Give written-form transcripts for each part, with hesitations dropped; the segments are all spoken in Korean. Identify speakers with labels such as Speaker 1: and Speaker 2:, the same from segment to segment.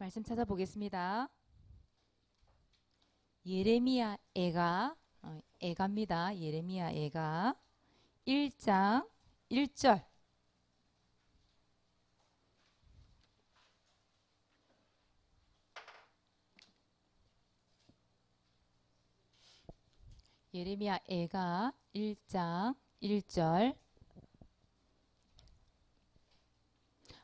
Speaker 1: 말씀 찾아보겠습니다. 예레미야 애가 애가입니다. 예레미야 애가 1장 1절. 예레미야 애가 1장 1절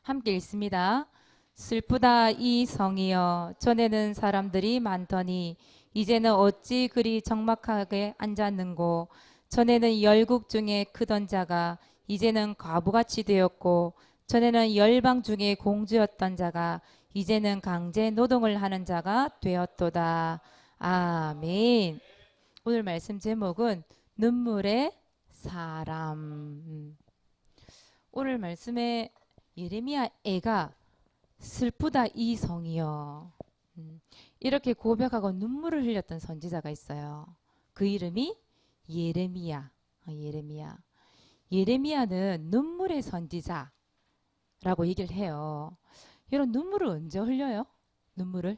Speaker 1: 함께 읽습니다. 슬프다 이 성이여, 전에는 사람들이 많더니 이제는 어찌 그리 적막하게 앉았는고. 전에는 열국 중에 크던 자가 이제는 과부같이 되었고, 전에는 열방 중에 공주였던 자가 이제는 강제 노동을 하는 자가 되었도다. 아멘. 오늘 말씀 제목은 눈물의 사람. 오늘 말씀에 예레미야 애가 슬프다 이 성이여, 이렇게 고백하고 눈물을 흘렸던 선지자가 있어요. 그 이름이 예레미야. 예레미야는 눈물의 선지자라고 얘기를 해요. 이런 눈물을 언제 흘려요? 눈물을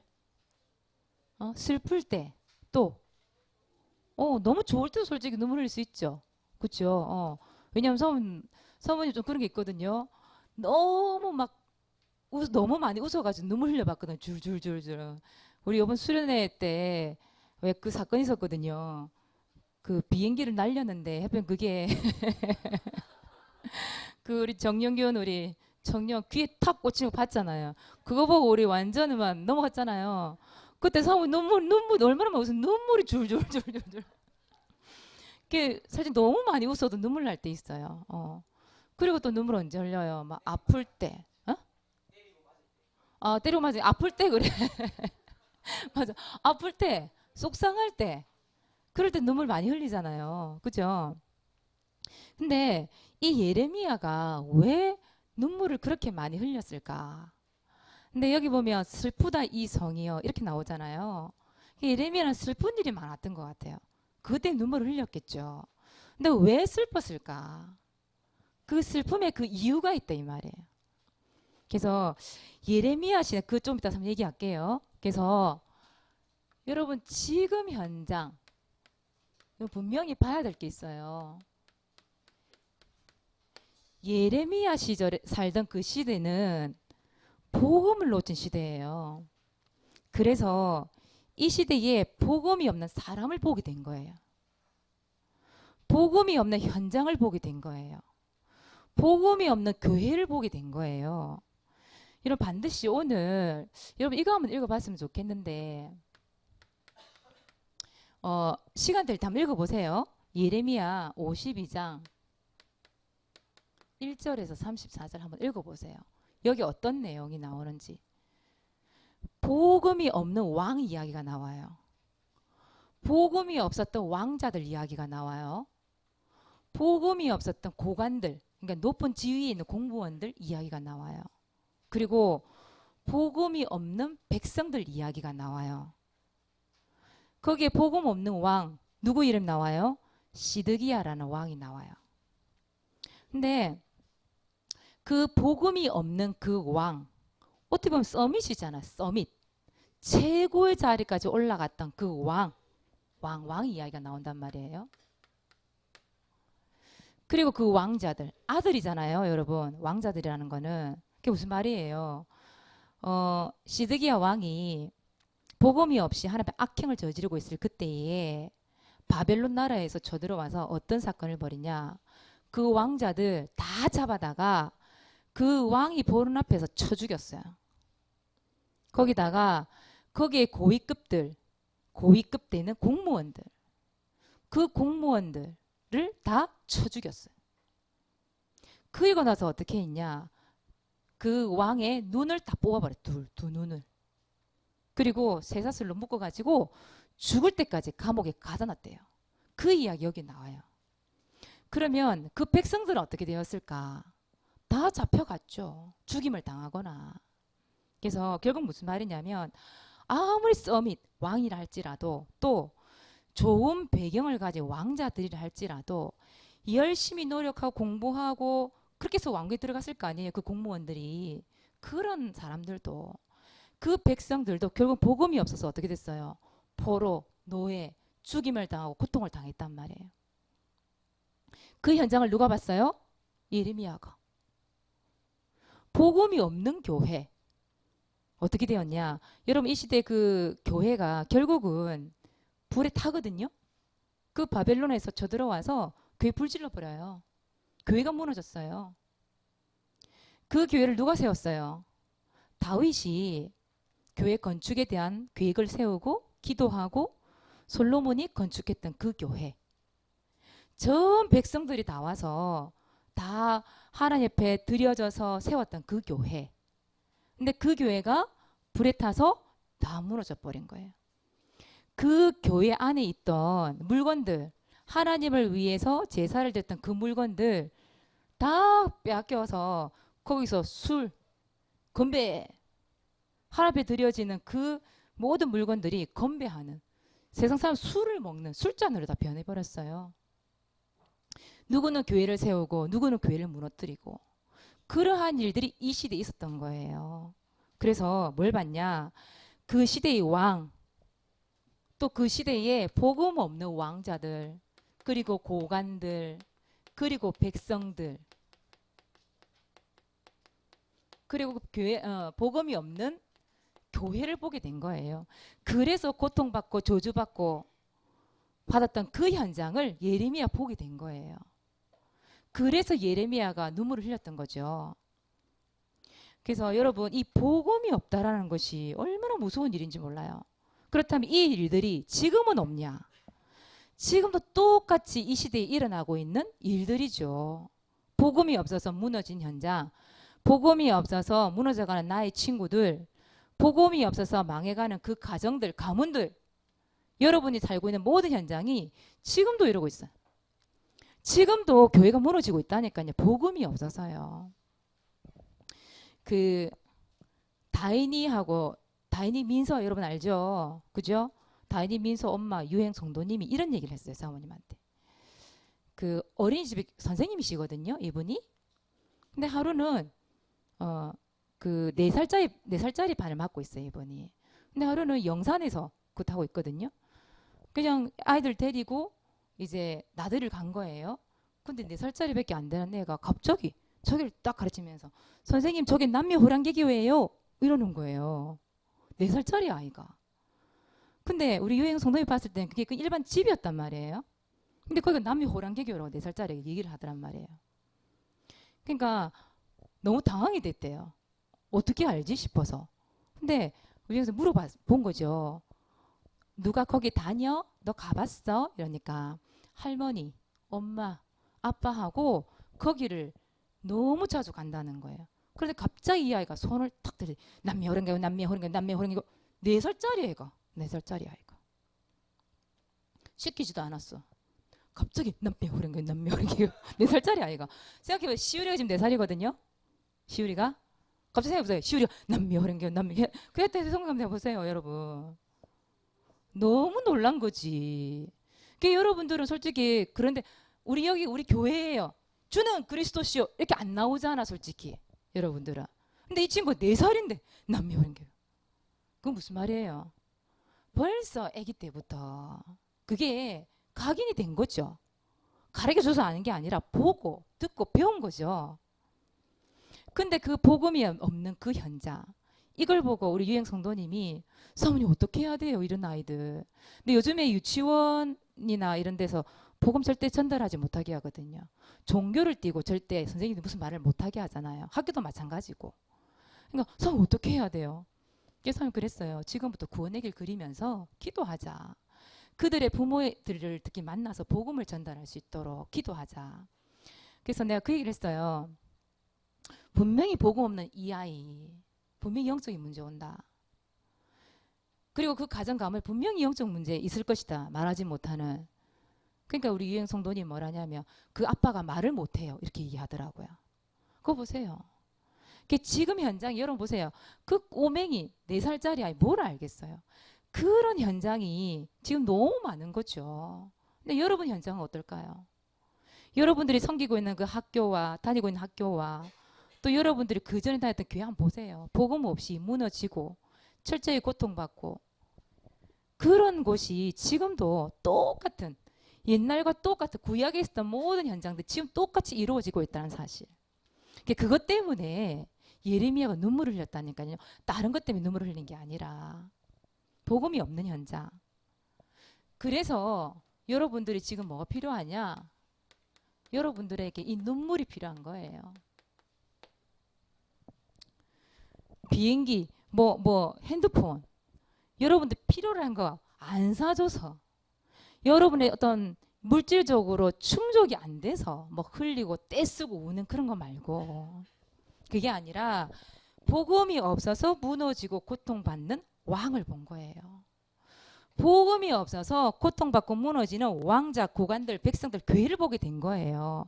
Speaker 1: 슬플 때, 또 너무 좋을 때도 솔직히 눈물 흘릴 수 있죠. 그렇죠? 왜냐하면 서문이 좀 그런 게 있거든요. 너무 막 너무 많이 웃어가지고 눈물 흘려봤거든. 줄줄줄줄. 우리 이번 수련회 때 왜 그 사건이 있었거든요. 그 비행기를 날렸는데 해변 그게 그 우리 정영균 우리 청년 귀에 탁 꽂히고 봤잖아요. 그거 보고 우리 완전 막 넘어갔잖아요. 그때 사모 눈물 얼마나 많이 웃어, 눈물이 줄줄줄줄줄. 그 사실 너무 많이 웃어도 눈물 날 때 있어요. 그리고 또 눈물 언제 흘려요? 막 아플 때. 때리고 맞아. 아플 때 그래. 맞아. 아플 때, 속상할 때, 그럴 때 눈물 많이 흘리잖아요. 그죠? 근데 이 예레미야가 왜 눈물을 그렇게 많이 흘렸을까? 근데 여기 보면 슬프다 이 성이요, 이렇게 나오잖아요. 예레미야는 슬픈 일이 많았던 것 같아요. 그때 눈물을 흘렸겠죠. 근데 왜 슬펐을까? 그 슬픔에 그 이유가 있다 이 말이에요. 그래서 예레미야 씨, 그 좀 이따 한번 얘기할게요. 그래서 여러분 지금 현장 분명히 봐야 될 게 있어요. 예레미야 시절에 살던 그 시대는 복음을 놓친 시대예요. 그래서 이 시대에 복음이 없는 사람을 보게 된 거예요. 복음이 없는 현장을 보게 된 거예요. 복음이 없는 교회를 보게 된 거예요. 여러분 반드시 오늘 여러분 이거 한번 읽어봤으면 좋겠는데 시간 될 때 한번 읽어보세요. 예레미야 52장 1절에서 34절 한번 읽어보세요. 여기 어떤 내용이 나오는지. 복음이 없는 왕 이야기가 나와요. 복음이 없었던 왕자들 이야기가 나와요. 복음이 없었던 고관들, 그러니까 높은 지위에 있는 공무원들 이야기가 나와요. 그리고 복음이 없는 백성들 이야기가 나와요. 거기에 복음 없는 왕, 누구 이름 나와요? 시드기야라는 왕이 나와요. 근데 그 복음이 없는 그 왕, 어떻게 보면 서밋이잖아. 서밋. 최고의 자리까지 올라갔던 그 왕 이야기가 나온단 말이에요. 그리고 그 왕자들, 아들이잖아요, 여러분. 왕자들이라는 거는 그게 무슨 말이에요? 시드기야 왕이 복음이 없이 하나님의 악행을 저지르고 있을 그때에 바벨론 나라에서 쳐들어와서 어떤 사건을 벌이냐? 그 왕자들 다 잡아다가 그 왕이 보는 앞에서 쳐 죽였어요. 거기다가 거기에 고위급 되는 공무원들, 그 공무원들을 다 쳐 죽였어요. 그리고 나서 어떻게 했냐? 그 왕의 눈을 다 뽑아버려. 두 눈을. 그리고 쇠사슬로 묶어가지고 죽을 때까지 감옥에 가다 놨대요. 그 이야기 여기 나와요. 그러면 그 백성들은 어떻게 되었을까? 다 잡혀갔죠. 죽임을 당하거나. 그래서 결국 무슨 말이냐면 아무리 서밋 왕이라 할지라도 또 좋은 배경을 가진 왕자들이라 할지라도 열심히 노력하고 공부하고 그렇게 해서 왕국에 들어갔을 거 아니에요. 그 공무원들이. 그런 사람들도 그 백성들도 결국 복음이 없어서 어떻게 됐어요? 포로, 노예, 죽임을 당하고 고통을 당했단 말이에요. 그 현장을 누가 봤어요? 예레미야가. 복음이 없는 교회. 어떻게 되었냐? 여러분 이 시대 그 교회가 결국은 불에 타거든요. 그 바벨론에서 쳐들어와서 교회 불질러 버려요. 교회가 무너졌어요. 그 교회를 누가 세웠어요? 다윗이 교회 건축에 대한 계획을 세우고 기도하고 솔로몬이 건축했던 그 교회. 전 백성들이 다 와서 다 하나님 앞에 드려져서 세웠던 그 교회. 근데 그 교회가 불에 타서 다 무너져 버린 거예요. 그 교회 안에 있던 물건들, 하나님을 위해서 제사를 드렸던 그 물건들 다 빼앗겨서 거기서 술, 건배, 하나님 앞에 드려지는 그 모든 물건들이 건배하는, 세상 사람 술을 먹는 술잔으로 다 변해버렸어요. 누구는 교회를 세우고 누구는 교회를 무너뜨리고, 그러한 일들이 이 시대에 있었던 거예요. 그래서 뭘 봤냐? 그 시대의 왕, 또 그 시대에 복음 없는 왕자들, 그리고 고관들, 그리고 백성들, 그리고 교회, 복음이 없는 교회를 보게 된 거예요. 그래서 고통받고 저주받고 받았던 그 현장을 예레미야 보게 된 거예요. 그래서 예레미야가 눈물을 흘렸던 거죠. 그래서 여러분, 이 복음이 없다라는 것이 얼마나 무서운 일인지 몰라요. 그렇다면 이 일들이 지금은 없냐? 지금도 똑같이 이 시대에 일어나고 있는 일들이죠. 복음이 없어서 무너진 현장, 복음이 없어서 무너져가는 나의 친구들, 복음이 없어서 망해가는 그 가정들, 가문들, 여러분이 살고 있는 모든 현장이 지금도 이러고 있어요. 지금도 교회가 무너지고 있다니까요. 복음이 없어서요. 그 다인이 민서 여러분 알죠? 그죠? 다인이 민서 엄마 유행 성도님이 이런 얘기를 했어요. 사모님한테. 그 어린이집 선생님이시거든요. 이분이. 근데 하루는 그 4살짜리 반을 맡고 있어요. 이분이. 근데 하루는 영산에서 그거 하고 있거든요. 그냥 아이들 데리고 이제 나들이를 간 거예요. 근데 4살짜리밖에 안 되는 애가 갑자기 저기를 딱 가르치면서 선생님 저게 남녀 호랑개 교회예요. 이러는 거예요. 4살짜리 아이가. 근데 우리 유행 성도님 봤을 때는 그게 그 일반 집이었단 말이에요. 근데 거기가 남녀 호랑개 교회라고 4살짜리가 얘기를 하더란 말이에요. 그러니까 너무 당황이 됐대요. 어떻게 알지 싶어서. 근데 유행에서 물어본 거죠. 누가 거기 다녀? 너 가봤어? 이러니까 할머니, 엄마, 아빠하고 거기를 너무 자주 간다는 거예요. 그런데 갑자기 이 아이가 손을 탁 들이 남미 호랑이고 남미 호랑이고 남미 호랑이고 4살짜리 애가 4살짜리 아이가 시키지도 않았어. 갑자기 남미 호랑이고 남미 호랑이고 4살짜리 아이가. 생각해보세요. 시우리가 지금 4살이거든요. 시우리가 갑자기 생각해보세요. 시우리가 남미 호랑이고 남미 그때 생각해 보세요. 여러분 너무 놀란 거지. 그 여러분들은 솔직히 그런데 우리 교회예요. 주는 그리스도시요 이렇게 안 나오잖아 솔직히 여러분들은. 근데 이 친구 4살인데 남미 호랑이. 그건 무슨 말이에요? 벌써 아기 때부터 그게 각인이 된 거죠. 가르쳐줘서 아는 게 아니라 보고 듣고 배운 거죠. 근데 그 복음이 없는 그 현장, 이걸 보고 우리 유행 성도님이 사모님 어떻게 해야 돼요 이런 아이들. 근데 요즘에 유치원이나 이런 데서 복음 절대 전달하지 못하게 하거든요. 종교를 띠고 절대 선생님들 무슨 말을 못하게 하잖아요. 학교도 마찬가지고. 그러니까 사모님 어떻게 해야 돼요? 예수님 그랬어요. 지금부터 구원의 길 그리면서 기도하자. 그들의 부모들을 특히 만나서 복음을 전달할 수 있도록 기도하자. 그래서 내가 그 얘기를 했어요. 분명히 복음 없는 이 아이 분명히 영적인 문제 온다. 그리고 그 가정 가문에 분명히 영적 문제 있을 것이다. 말하지 못하는. 그러니까 우리 유행 성도님 뭐라냐면 그 아빠가 말을 못해요. 이렇게 얘기하더라고요. 그거 보세요. 지금 현장 여러분 보세요. 그 꼬맹이 4살짜리 아이 뭘 알겠어요. 그런 현장이 지금 너무 많은 거죠. 근데 여러분 현장은 어떨까요? 여러분들이 섬기고 있는 그 학교와 다니고 있는 학교와 또 여러분들이 그전에 다녔던 교회 한번 보세요. 복음 없이 무너지고 철저히 고통받고 그런 곳이 지금도 똑같은 옛날과 똑같은 구약에 있었던 모든 현장들 지금 똑같이 이루어지고 있다는 사실. 그것 때문에 예레미야가 눈물을 흘렸다니까요. 다른 것 때문에 눈물을 흘린 게 아니라 복음이 없는 현장. 그래서 여러분들이 지금 뭐가 필요하냐? 여러분들에게 이 눈물이 필요한 거예요. 비행기, 핸드폰. 여러분들 필요로 한 거 안 사줘서 여러분의 어떤 물질적으로 충족이 안 돼서 뭐 흘리고 떼쓰고 우는 그런 거 말고 그게 아니라 복음이 없어서 무너지고 고통받는 왕을 본 거예요. 복음이 없어서 고통받고 무너지는 왕자, 고관들, 백성들, 교회를 보게 된 거예요.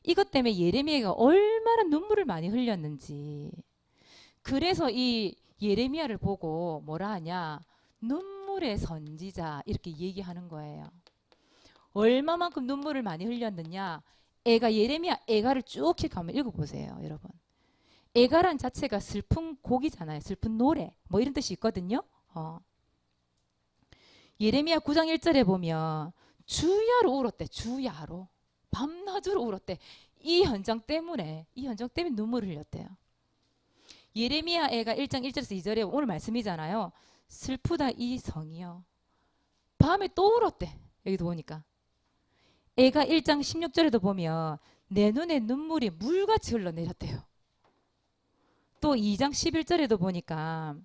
Speaker 1: 이것 때문에 예레미야가 얼마나 눈물을 많이 흘렸는지. 그래서 이 예레미야를 보고 뭐라 하냐? 눈물의 선지자 이렇게 얘기하는 거예요. 얼마만큼 눈물을 많이 흘렸느냐? 예레미야 애가를 쭉 한번 읽어보세요, 여러분. 애가란 자체가 슬픈 곡이잖아요. 슬픈 노래 뭐 이런 뜻이 있거든요. 예레미야 9장 1절에 보면 주야로 울었대. 주야로. 밤낮으로 울었대. 이 현장 때문에 눈물을 흘렸대요. 예레미야 애가 1장 1절에서 2절에 오늘 말씀이잖아요. 슬프다 이 성이여. 밤에 또 울었대. 여기도 보니까. 애가 1장 16절에도 보면 내 눈에 눈물이 물같이 흘러내렸대요. 또 2장 11절에도 보니까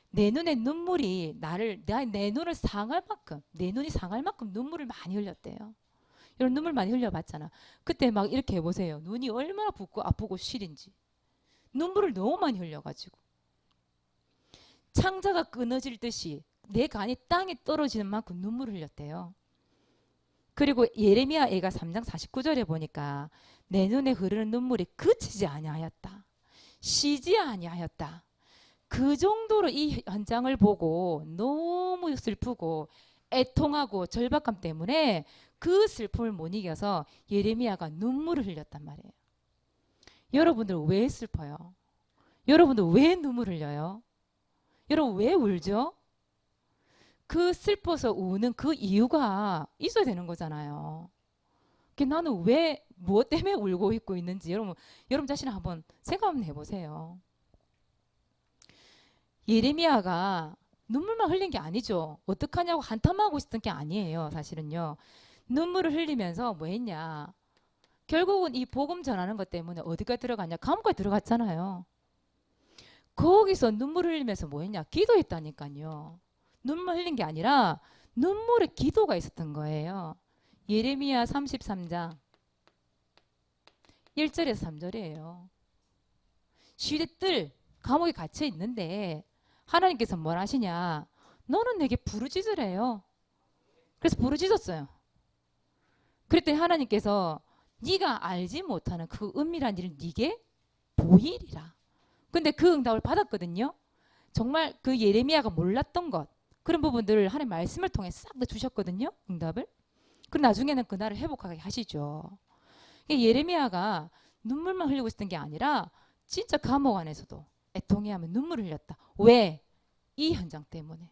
Speaker 1: 내 눈에 눈물이 내 눈을 상할 만큼, 내 눈이 상할 만큼 눈물을 많이 흘렸대요. 이런 눈물 많이 흘려봤잖아. 그때 막 이렇게 해보세요. 눈이 얼마나 붓고 아프고 시린지. 눈물을 너무 많이 흘려가지고. 창자가 끊어질 듯이 내 간이 땅에 떨어지는 만큼 눈물을 흘렸대요. 그리고 예레미야 애가 3장 49절에 보니까 내 눈에 흐르는 눈물이 그치지 아니하였다. 쉬지 아니하였다. 그 정도로 이 현장을 보고 너무 슬프고 애통하고 절박감 때문에 그 슬픔을 못 이겨서 예레미야가 눈물을 흘렸단 말이에요. 여러분들 왜 슬퍼요? 여러분들 왜 눈물 흘려요? 여러분 왜 울죠? 그 슬퍼서 우는 그 이유가 있어야 되는 거잖아요. 나는 왜 무엇 때문에 울고 있고 있는지 여러분 자신 한번 생각 한번 해보세요. 예레미야가 눈물만 흘린 게 아니죠. 어떡하냐고 한탄하고 있었던 게 아니에요. 사실은요. 눈물을 흘리면서 뭐 했냐. 결국은 이 복음 전하는 것 때문에 어디까지 들어갔냐. 감옥까지 들어갔잖아요. 거기서 눈물 흘리면서 뭐 했냐. 기도했다니까요. 눈물 흘린 게 아니라 눈물의 기도가 있었던 거예요. 예레미야 33장 1절에서 3절이에요. 시대들 감옥에 갇혀 있는데 하나님께서 뭘 하시냐. 너는 내게 부르짖으래요. 그래서 부르짖었어요. 그랬더니 하나님께서 네가 알지 못하는 그 은밀한 일을 네게 보이리라. 근데 그 응답을 받았거든요. 정말 그 예레미야가 몰랐던 것 그런 부분들을 하나님 말씀을 통해 싹 다 주셨거든요. 응답을. 그럼 나중에는 그날을 회복하게 하시죠. 예레미야가 눈물만 흘리고 있었던 게 아니라 진짜 감옥 안에서도 애통해하며 눈물을 흘렸다. 왜? 이 현장 때문에.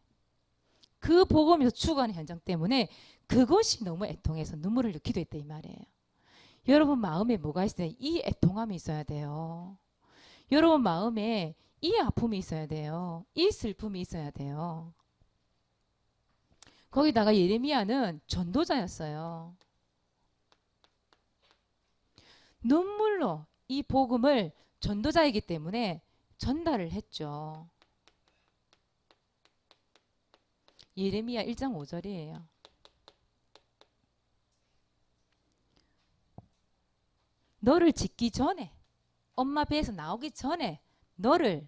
Speaker 1: 그 복음에서 추구하는 현장 때문에 그것이 너무 애통해서 눈물을 흘려 기도했다 이 말이에요. 여러분 마음에 뭐가 있어요? 이 애통함이 있어야 돼요. 여러분 마음에 이 아픔이 있어야 돼요. 이 슬픔이 있어야 돼요. 거기다가 예레미야는 전도자였어요. 눈물로 이 복음을 전도자이기 때문에 전달을 했죠. 예레미야 1장 5절이에요. 너를 짓기 전에 엄마 배에서 나오기 전에 너를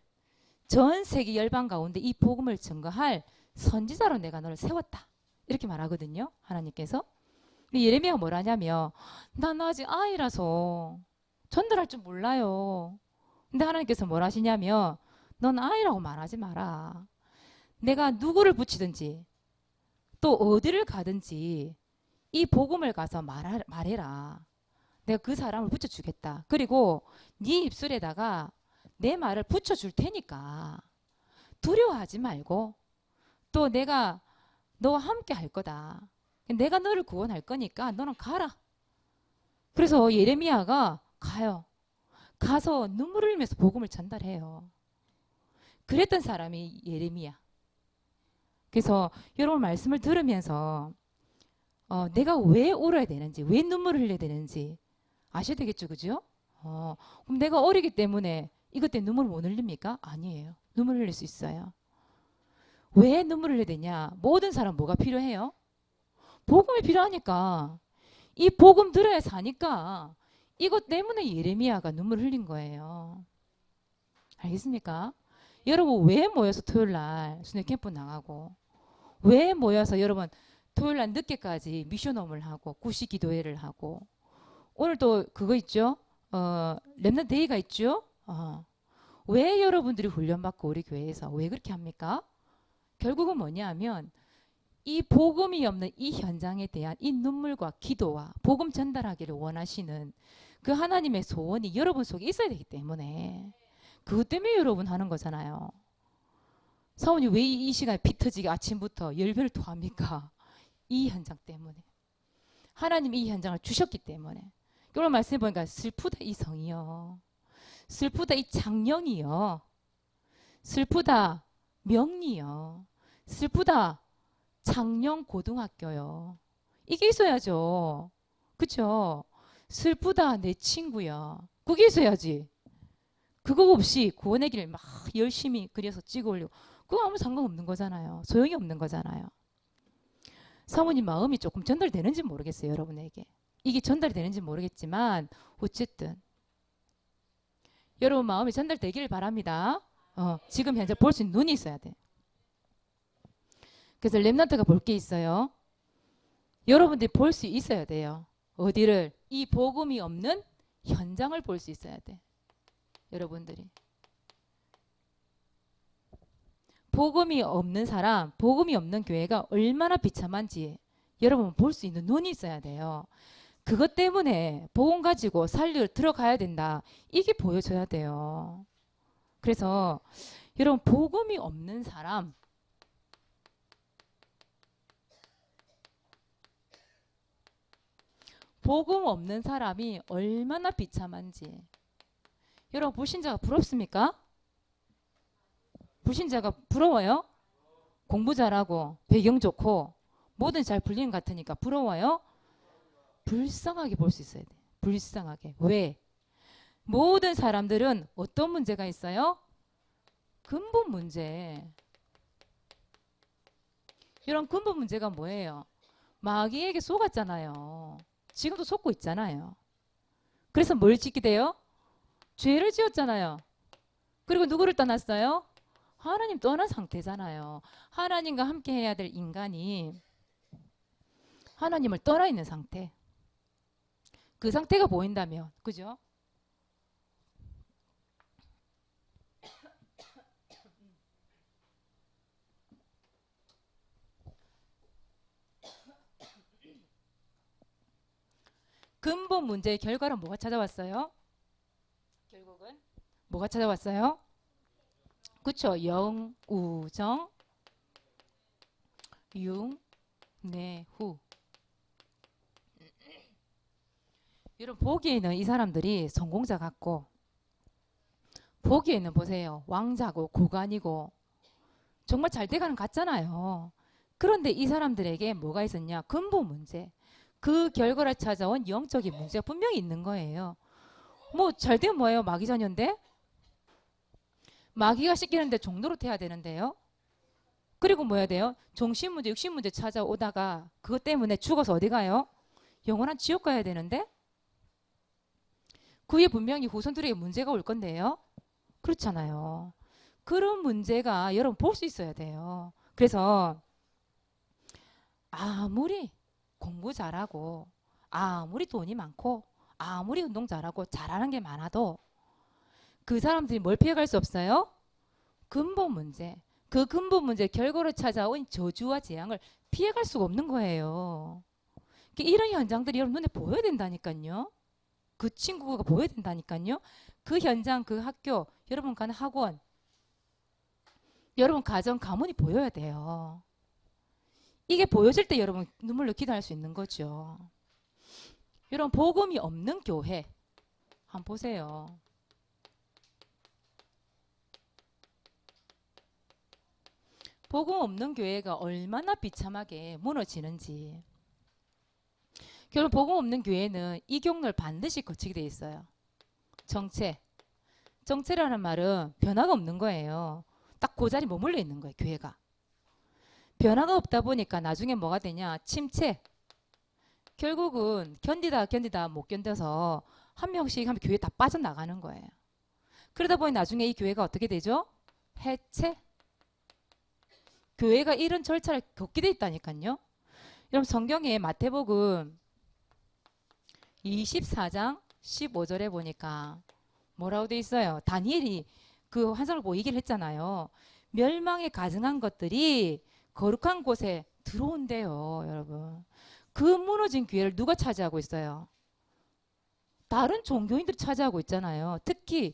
Speaker 1: 전 세계 열방 가운데 이 복음을 증거할 선지자로 내가 너를 세웠다. 이렇게 말하거든요. 하나님께서. 예레미야가 뭘 하냐면 난 아직 아이라서 전달할 줄 몰라요. 근데 하나님께서 뭘 하시냐면 넌 아이라고 말하지 마라. 내가 누구를 붙이든지 또 어디를 가든지 이 복음을 가서 말해라. 내가 그 사람을 붙여주겠다. 그리고 네 입술에다가 내 말을 붙여줄 테니까 두려워하지 말고 또 내가 너와 함께 할 거다. 내가 너를 구원할 거니까 너는 가라. 그래서 예레미야가 가요. 가서 눈물을 흘리면서 복음을 전달해요. 그랬던 사람이 예레미야. 그래서 여러분 말씀을 들으면서 내가 왜 울어야 되는지, 왜 눈물을 흘려야 되는지 아셔야 되겠죠, 그죠? 그럼 내가 어리기 때문에 이것 때문에 눈물을 못 흘립니까? 아니에요. 눈물 흘릴 수 있어요. 왜 눈물을 흘려야 되냐? 모든 사람 뭐가 필요해요? 복음이 필요하니까. 이 복음 들어야 사니까 이것 때문에 예레미야가 눈물 흘린 거예요. 알겠습니까? 여러분 왜 모여서 토요일날 수녀 캠프 나가고 왜 모여서 여러분 토요일날 늦게까지 미션홈을 하고 구시 기도회를 하고 오늘 또 그거 있죠? 렘넌트 데이가 있죠? 왜 여러분들이 훈련받고 우리 교회에서 왜 그렇게 합니까? 결국은 뭐냐 하면 이 복음이 없는 이 현장에 대한 이 눈물과 기도와 복음 전달하기를 원하시는 그 하나님의 소원이 여러분 속에 있어야 되기 때문에 그것 때문에 여러분 하는 거잖아요. 사모님 왜 이 시간에 피 터지게 아침부터 열변을 토합니까? 이 현장 때문에. 하나님이 이 현장을 주셨기 때문에. 오늘 말씀해 보니까 슬프다 이 성이요. 슬프다 이 장령이요. 슬프다 명리요. 슬프다 장령 고등학교요. 이게 있어야죠. 그쵸? 슬프다 내 친구야. 그게 있어야지. 그거 없이 구원의 길을 막 열심히 그려서 찍어 올리고 그거 아무 상관없는 거잖아요. 소용이 없는 거잖아요. 사모님 마음이 조금 전달되는지 모르겠어요. 여러분에게. 이게 전달이 되는지 모르겠지만 어쨌든 여러분 마음이 전달되기를 바랍니다. 지금 현재 볼 수 있는 눈이 있어야 돼. 그래서 렘넌트가 볼 게 있어요. 여러분들이 볼 수 있어야 돼요. 어디를? 이 복음이 없는 현장을 볼 수 있어야 돼. 여러분들이. 복음이 없는 사람, 복음이 없는 교회가 얼마나 비참한지 여러분 볼 수 있는 눈이 있어야 돼요. 그것 때문에 복음 가지고 살려 들어가야 된다. 이게 보여줘야 돼요. 그래서 여러분 복음이 없는 사람 복음 없는 사람이 얼마나 비참한지 여러분 불신자가 부럽습니까? 불신자가 부러워요? 공부 잘하고 배경 좋고 뭐든 잘 풀리는 것 같으니까 부러워요? 불쌍하게 볼 수 있어야 돼. 불쌍하게. 왜? 모든 사람들은 어떤 문제가 있어요? 근본 문제. 이런 근본 문제가 뭐예요? 마귀에게 속았잖아요. 지금도 속고 있잖아요. 그래서 뭘 짓게 돼요? 죄를 지었잖아요. 그리고 누구를 떠났어요? 하나님 떠난 상태잖아요. 하나님과 함께 해야 될 인간이 하나님을 떠나 있는 상태. 그 상태가 보인다면, 그죠? 근본 문제의 결과는 뭐가 찾아왔어요? 결국은 뭐가 찾아왔어요? 그쵸? 영우정 융내후. 여러분 보기에는 이 사람들이 성공자 같고 보기에는 보세요. 왕자고 고관이고 정말 잘 돼가는 것 같잖아요. 그런데 이 사람들에게 뭐가 있었냐? 근본 문제. 그 결과를 찾아온 영적인 문제가 분명히 있는 거예요. 뭐 잘 되면 뭐예요? 마귀 자녀인데? 마귀가 시키는데 종노릇 해야 되는데요. 그리고 뭐 해야 돼요? 정신 문제, 육신 문제 찾아오다가 그것 때문에 죽어서 어디 가요? 영원한 지옥 가야 되는데? 그에 분명히 후손들에게 문제가 올 건데요. 그렇잖아요. 그런 문제가 여러분 볼 수 있어야 돼요. 그래서 아무리 공부 잘하고 아무리 돈이 많고 아무리 운동 잘하고 잘하는 게 많아도 그 사람들이 뭘 피해갈 수 없어요? 근본 문제. 그 근본 문제 결과로 찾아온 저주와 재앙을 피해갈 수가 없는 거예요. 이런 현장들이 여러분 눈에 보여야 된다니까요. 그 친구가 보여야 된다니까요. 그 현장, 그 학교, 여러분 가는 학원, 여러분 가정 가문이 보여야 돼요. 이게 보여질 때 여러분 눈물로 기도할 수 있는 거죠. 여러분 복음이 없는 교회 한번 보세요. 복음 없는 교회가 얼마나 비참하게 무너지는지. 결국 복음 없는 교회는 이 경로를 반드시 거치게 돼 있어요. 정체. 정체라는 말은 변화가 없는 거예요. 딱 그 자리 머물러 있는 거예요. 교회가. 변화가 없다 보니까 나중에 뭐가 되냐? 침체. 결국은 견디다 못 견뎌서 한 명씩 하면 교회 다 빠져나가는 거예요. 그러다 보니 나중에 이 교회가 어떻게 되죠? 해체. 교회가 이런 절차를 겪게 돼 있다니까요. 여러분 성경에 마태복음 24장 15절에 보니까 뭐라고 돼 있어요? 다니엘이 그 환상을 보고 얘기를 했잖아요. 멸망에 가증한 것들이 거룩한 곳에 들어온대요, 여러분. 그 무너진 기회를 누가 차지하고 있어요? 다른 종교인들이 차지하고 있잖아요. 특히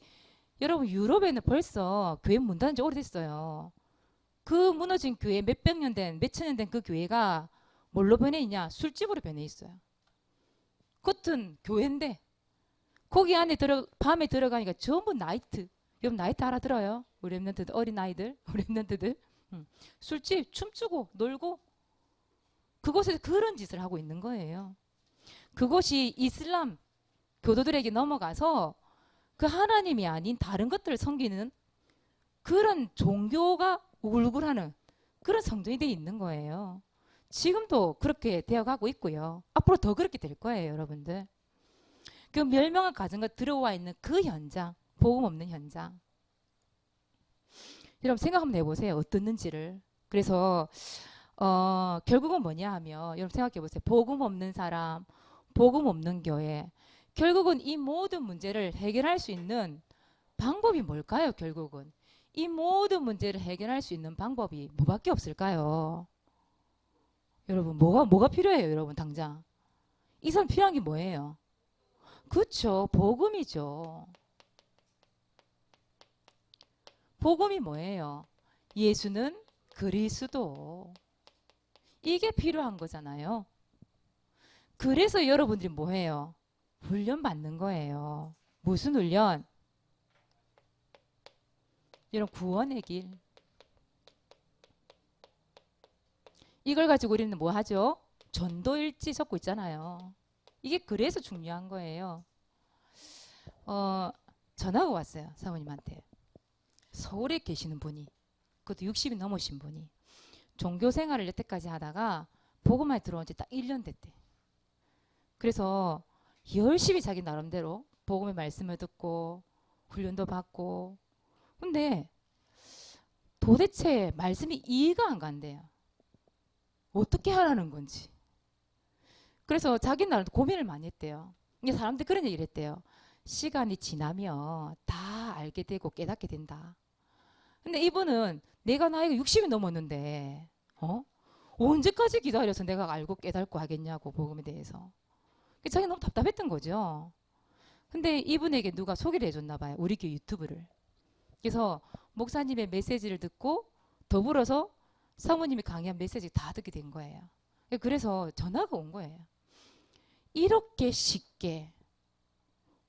Speaker 1: 여러분 유럽에는 벌써 교회 문 닫은 지 오래됐어요. 그 무너진 교회 몇백 년 된, 몇천 년 된 그 교회가 뭘로 변해 있냐? 술집으로 변해 있어요. 겉은 교회인데 거기 안에 밤에 들어가니까 전부 나이트. 여러분 나이트 알아들어요? 우리 랩런트들, 어린 아이들, 우리 랩런트들. 술집 춤추고 놀고 그곳에서 그런 짓을 하고 있는 거예요. 그것이 이슬람 교도들에게 넘어가서 그 하나님이 아닌 다른 것들을 섬기는 그런 종교가 우글우글하는 그런 성전이 돼 있는 거예요. 지금도 그렇게 되어가고 있고요. 앞으로 더 그렇게 될 거예요, 여러분들. 그 멸망을 가진 것 들어와 있는 그 현장, 복음 없는 현장. 여러분 생각 한번 해보세요. 어떻는지를. 그래서 결국은 뭐냐 하면 여러분 생각해 보세요. 복음 없는 사람, 복음 없는 교회. 결국은 이 모든 문제를 해결할 수 있는 방법이 뭘까요? 결국은 이 모든 문제를 해결할 수 있는 방법이 뭐밖에 없을까요? 여러분 뭐가 필요해요? 여러분 당장 이 사람 필요한 게 뭐예요? 그렇죠. 복음이죠. 복음이 뭐예요? 예수는 그리스도. 이게 필요한 거잖아요. 그래서 여러분들이 뭐해요? 훈련 받는 거예요. 무슨 훈련? 여러분 구원의 길. 이걸 가지고 우리는 뭐 하죠? 전도일지 적고 있잖아요. 이게 그래서 중요한 거예요. 전화가 왔어요. 사모님한테. 서울에 계시는 분이, 그것도 60이 넘으신 분이 종교 생활을 여태까지 하다가 복음만에 들어온 지 딱 1년 됐대. 그래서 열심히 자기 나름대로 복음의 말씀을 듣고 훈련도 받고, 근데 도대체 말씀이 이해가 안 간대요. 어떻게 하라는 건지. 그래서 자기 나름 고민을 많이 했대요. 이게 사람들이 그런 얘기를 했대요. 시간이 지나면 다 알게 되고 깨닫게 된다. 근데 이분은 내가 나이가 60이 넘었는데 언제까지 기다려서 내가 알고 깨닫고 하겠냐고 복음에 대해서. 자기가 너무 답답했던 거죠. 근데 이분에게 누가 소개를 해줬나 봐요. 우리 교회 유튜브를. 그래서 목사님의 메시지를 듣고 더불어서 사모님이 강의한 메시지 다 듣게 된 거예요. 그래서 전화가 온 거예요. 이렇게 쉽게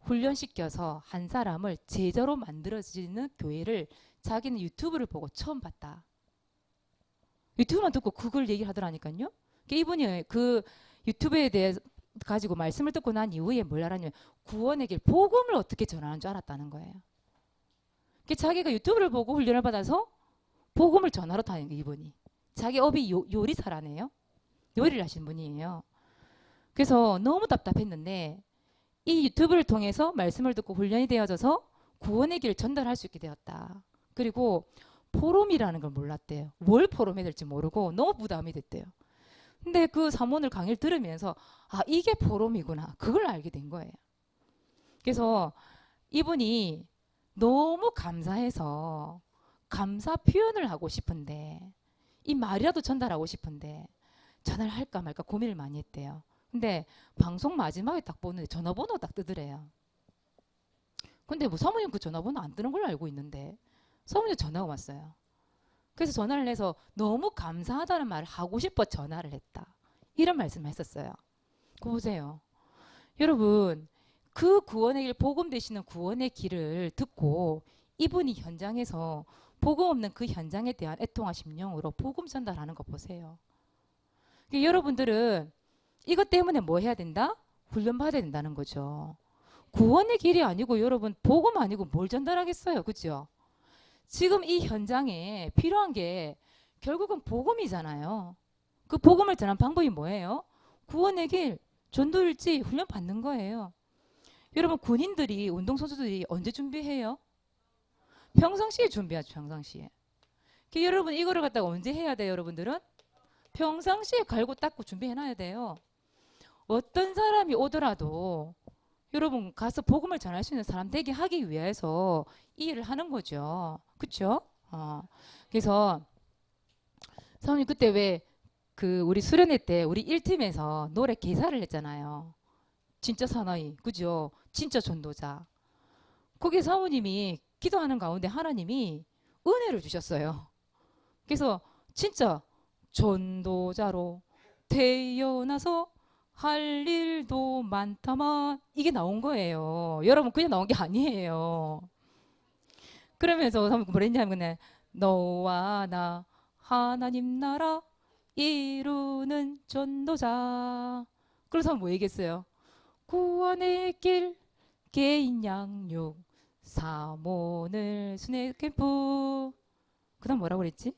Speaker 1: 훈련시켜서 한 사람을 제자로 만들어지는 교회를 자기는 유튜브를 보고 처음 봤다. 유튜브만 듣고 그걸 얘기를 하더라니까요. 이분이 그 유튜브에 대해 가지고 말씀을 듣고 난 이후에 뭘 알았냐면 구원의 길, 복음을 어떻게 전하는 줄 알았다는 거예요. 자기가 유튜브를 보고 훈련을 받아서 복음을 전하러 다니는 거예요. 이분이. 자기 업이 요리사라네요. 요리를 하시는 분이에요. 그래서 너무 답답했는데 이 유튜브를 통해서 말씀을 듣고 훈련이 되어져서 구원의 길을 전달할 수 있게 되었다. 그리고 포럼이라는 걸 몰랐대요. 뭘 포럼해야 될지 모르고 너무 부담이 됐대요. 근데 그 사모늘 강의를 들으면서 이게 포럼이구나. 그걸 알게 된 거예요. 그래서 이분이 너무 감사해서 감사 표현을 하고 싶은데 이 말이라도 전달하고 싶은데 전화를 할까 말까 고민을 많이 했대요. 근데 방송 마지막에 딱 보는데 전화번호 딱 뜨더래요. 근데 뭐 사모님 그 전화번호 안 뜨는 걸로 알고 있는데 사모님 전화가 왔어요. 그래서 전화를 해서 너무 감사하다는 말을 하고 싶어 전화를 했다. 이런 말씀을 했었어요. 그거 보세요. 여러분, 그 구원의 길, 복음 되시는 구원의 길을 듣고 이분이 현장에서 복음 없는 그 현장에 대한 애통과 심령으로 복음 전달하는 거 보세요. 그러니까 여러분들은 이것 때문에 뭐 해야 된다? 훈련받아야 된다는 거죠. 구원의 길이 아니고 여러분 복음 아니고 뭘 전달하겠어요. 그죠? 지금 이 현장에 필요한 게 결국은 복음이잖아요. 그 복음을 전하는 방법이 뭐예요? 구원의 길, 전도일지 훈련 받는 거예요. 여러분 군인들이 운동선수들이 언제 준비해요? 평상시에 준비하죠. 평상시에. 여러분 이거를 갖다가 언제 해야 돼요? 여러분들은 평상시에 갈고 닦고 준비해놔야 돼요. 어떤 사람이 오더라도 여러분 가서 복음을 전할 수 있는 사람 되게 하기 위해서 이 일을 하는 거죠. 그렇죠? 그래서 사모님 그때 왜 그 우리 수련회 때 우리 1팀에서 노래 개사를 했잖아요. 진짜 사나이, 그죠? 진짜 전도자. 거기에 사모님이 기도하는 가운데 하나님이 은혜를 주셨어요. 그래서 진짜 전도자로 태어나서 할 일도 많다만 이게 나온 거예요. 여러분 그냥 나온 게 아니에요. 그러면서 사모님 뭐라 했냐면 너와 나 하나님 나라 이루는 전도자. 그래서 뭐 얘기했어요? 구원의 길 개인 양육 사모늘 순회 캠프 그 다음 뭐라고 그랬지?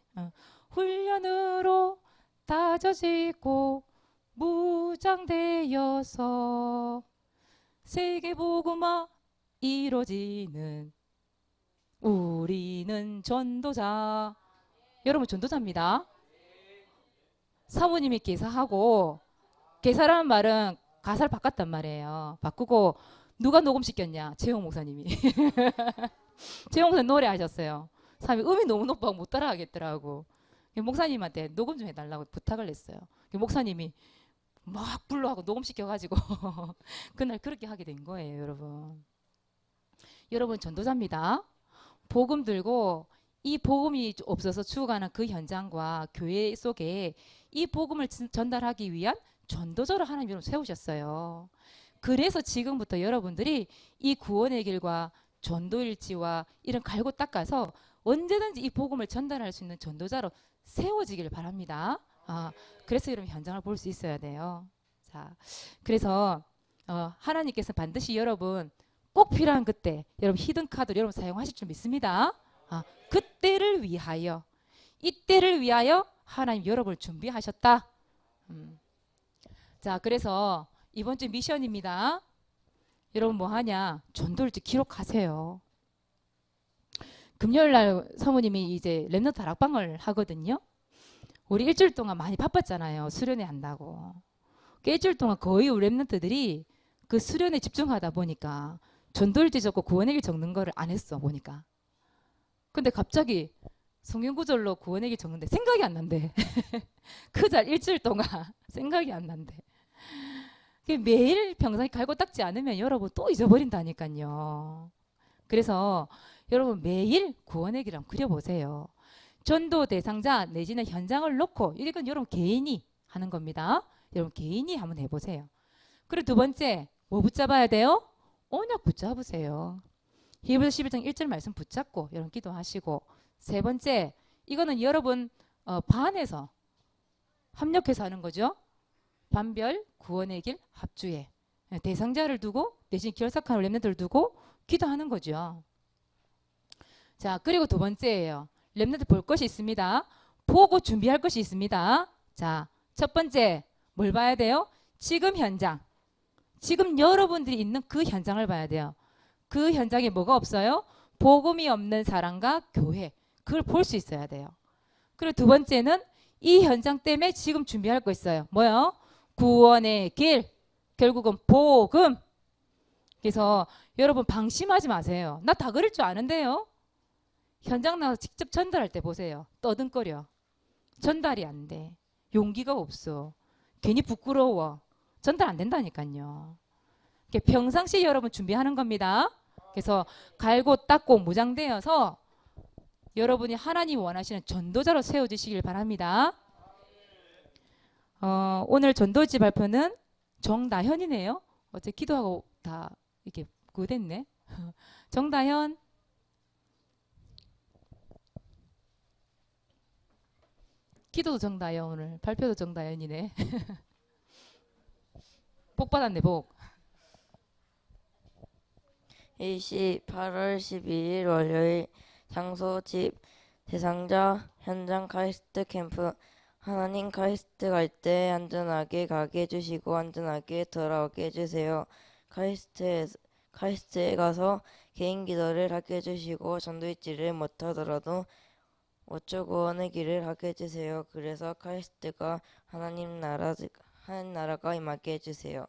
Speaker 1: 훈련으로 다져지고 무장되어서 세계복음화 이루어지는 우리는 전도자. 여러분 전도자입니다. 사모님이 개사하고 개사라는 말은 가사를 바꿨단 말이에요. 바꾸고 누가 녹음시켰냐? 재용 목사님이. 재용 목사님 노래하셨어요. 사람이 음이 너무 높아서 못 따라가겠더라고. 목사님한테 녹음 좀 해달라고 부탁을 했어요. 목사님이 막 불러하고 녹음시켜가지고 그날 그렇게 하게 된 거예요. 여러분. 여러분 전도자입니다. 복음 들고 이 복음이 없어서 죽어가는 그 현장과 교회 속에 이 복음을 전달하기 위한 전도자를 하나님 여러분 세우셨어요. 그래서 지금부터 여러분들이 이 구원의 길과 전도일지와 이런 갈고 닦아서 언제든지 이 복음을 전달할 수 있는 전도자로 세워지길 바랍니다. 그래서 여러분 현장을 볼 수 있어야 돼요. 자, 그래서 하나님께서 반드시 여러분 꼭 필요한 그때 여러분 히든 카드를 여러분 사용하실 줄 믿습니다. 그때를 위하여 이때를 위하여 하나님 여러분을 준비하셨다. 자, 그래서 이번 주 미션입니다. 여러분 뭐 하냐? 전도일지 기록하세요. 금요일 날 사모님이 이제 랩넌트 다락방을 하거든요. 우리 일주일 동안 많이 바빴잖아요. 수련회 한다고. 일주일 동안 거의 우리 랩넌트들이 그 수련회 집중하다 보니까 전도일지 적고 구원의 길 적는 거를 안 했어 보니까. 근데 갑자기 성경구절로 구원의 길 적는데 생각이 안 난대. 그 잘 일주일 동안 생각이 안 난대. 매일 평상시 갈고 닦지 않으면 여러분 또 잊어버린다니까요. 그래서 여러분 매일 구원의 길 한번 그려보세요. 전도 대상자 내지는 현장을 놓고 이건 여러분 개인이 하는 겁니다. 여러분 개인이 한번 해보세요. 그리고 두 번째 뭐 붙잡아야 돼요? 언약 붙잡으세요. 히브리서 11장 1절 말씀 붙잡고 여러분 기도하시고 세 번째 이거는 여러분 반에서 합력해서 하는 거죠. 반별 구원의 길 합주에 대상자를 두고 대신 결석한 렘넌트를 두고 기도하는 거죠. 자, 그리고 두 번째예요. 렘넌트 볼 것이 있습니다. 보고 준비할 것이 있습니다. 자, 첫 번째 뭘 봐야 돼요? 지금 현장. 지금 여러분들이 있는 그 현장을 봐야 돼요. 그 현장에 뭐가 없어요? 복음이 없는 사람과 교회. 그걸 볼 수 있어야 돼요. 그리고 두 번째는 이 현장 때문에 지금 준비할 거 있어요. 뭐요? 구원의 길. 결국은 복음. 그래서 여러분 방심하지 마세요. 나 다 그릴 줄 아는데요. 현장 나가서 직접 전달할 때 보세요. 떠듬거려. 전달이 안 돼. 용기가 없어. 괜히 부끄러워. 전달 안 된다니까요. 평상시 여러분 준비하는 겁니다. 그래서 갈고 닦고 무장되어서 여러분이 하나님 원하시는 전도자로 세워지시길 바랍니다. 오늘 전도지 발표는 정다현이네요. 어제 기도하고 다 이렇게 그거 됐네. 정다현. 기도도 정다현, 오늘 발표도 정다현이네. 복 받았네, 복.
Speaker 2: 일시 8월 12일 월요일. 장소 집 대상자 현장 카이스트 캠프. 하나님 카이스트 갈 때 안전하게 가게 해주시고 안전하게 돌아오게 해주세요. 카이스트에 가서 개인 기도를 하게 해주시고 전도일지를 못하더라도 5초 구원의 길을 하게 해주세요. 그래서 카이스트가 하나님 나라가 임하게 해주세요.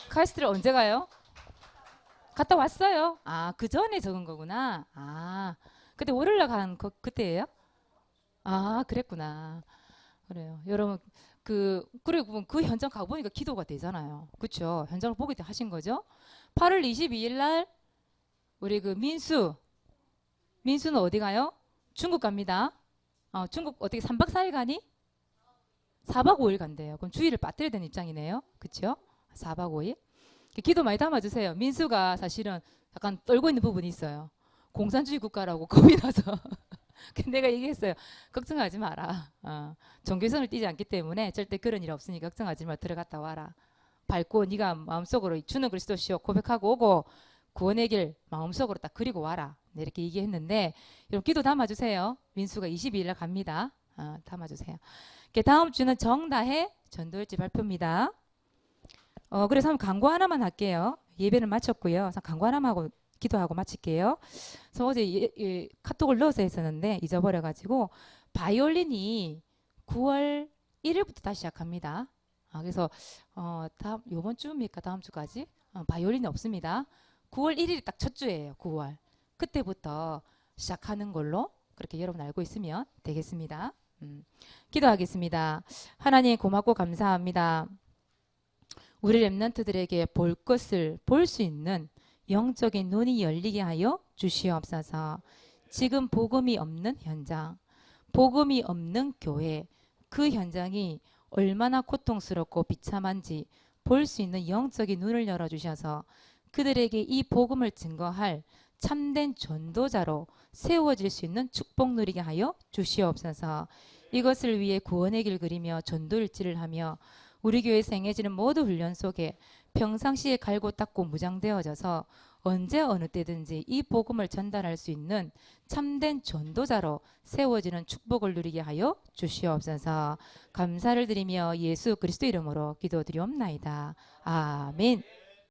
Speaker 1: 카이스트를 언제 가요? 갔다 왔어요. 아, 그 전에 적은 거구나. 아, 그때 월요일날 간 그때예요? 아, 그랬구나. 그래요. 여러분, 그리고 그 현장 가보니까 기도가 되잖아요. 그쵸? 현장을 보게 하신 거죠? 8월 22일 날, 우리 민수는 어디 가요? 중국 갑니다. 중국 어떻게 3박 4일 가니? 4박 5일 간대요. 그럼 주일을 빠뜨려야 되는 입장이네요. 그쵸? 4박 5일. 기도 많이 담아주세요. 민수가 사실은 약간 떨고 있는 부분이 있어요. 공산주의 국가라고 겁이 나서. 내가 얘기했어요. 걱정하지 마라. 종교선을 띠지 않기 때문에 절대 그런 일 없으니 걱정하지 마. 들어갔다 와라. 밟고 네가 마음속으로 주는 그리스도시요 고백하고 오고 구원의 길 마음속으로 딱 그리고 와라. 네, 이렇게 얘기했는데 여러분 기도 담아주세요. 민수가 22일 날 갑니다. 담아주세요. 다음 주는 정다혜 전도일지 발표입니다. 그래서 한번 광고 하나만 할게요. 예배를 마쳤고요. 광고 하나만 하고 기도하고 마칠게요. 그래서 어제 카톡을 넣어서 했었는데 잊어버려가지고 바이올린이 9월 1일부터 다시 시작합니다. 그래서 요번 주입니까? 다음 주까지? 바이올린이 없습니다. 9월 1일이 딱 첫 주예요. 9월. 그때부터 시작하는 걸로 그렇게 여러분 알고 있으면 되겠습니다. 기도하겠습니다. 하나님 고맙고 감사합니다. 우리 렘넌트들에게 볼 것을 볼 수 있는 영적인 눈이 열리게 하여 주시옵소서. 지금 복음이 없는 현장, 복음이 없는 교회, 그 현장이 얼마나 고통스럽고 비참한지 볼 수 있는 영적인 눈을 열어주셔서 그들에게 이 복음을 증거할 참된 전도자로 세워질 수 있는 축복 누리게 하여 주시옵소서. 이것을 위해 구원의 길 그리며 전도일지를 하며 우리 교회에서 행해지는 모든 훈련 속에 평상시에 갈고 닦고 무장되어져서 언제 어느 때든지 이 복음을 전달할 수 있는 참된 전도자로 세워지는 축복을 누리게 하여 주시옵소서. 감사를 드리며 예수 그리스도 이름으로 기도드리옵나이다. 아멘.